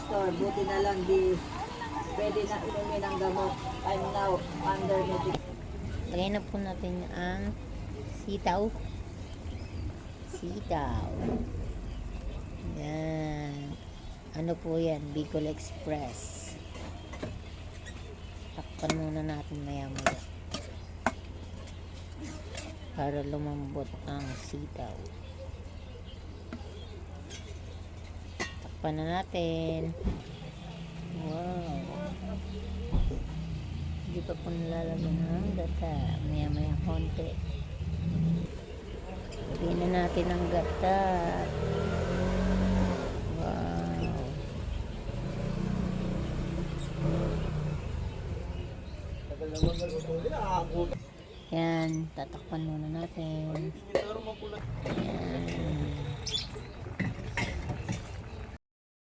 store. Buti na lang di pwede na inumin ang gamot. I'm now under medication. Lagay na po natin ang sitaw. Sitaw. Yan. Ano po yan? Bicol Express. Takpan muna natin maya-maya. Para lumambot ang sitaw. Takpan na natin. Wow. Hindi pa po nilalagyan ng gata. Maya-maya konti. Lagyan na natin ang gata. Wow. Yan. Tatakpan muna natin. Yan.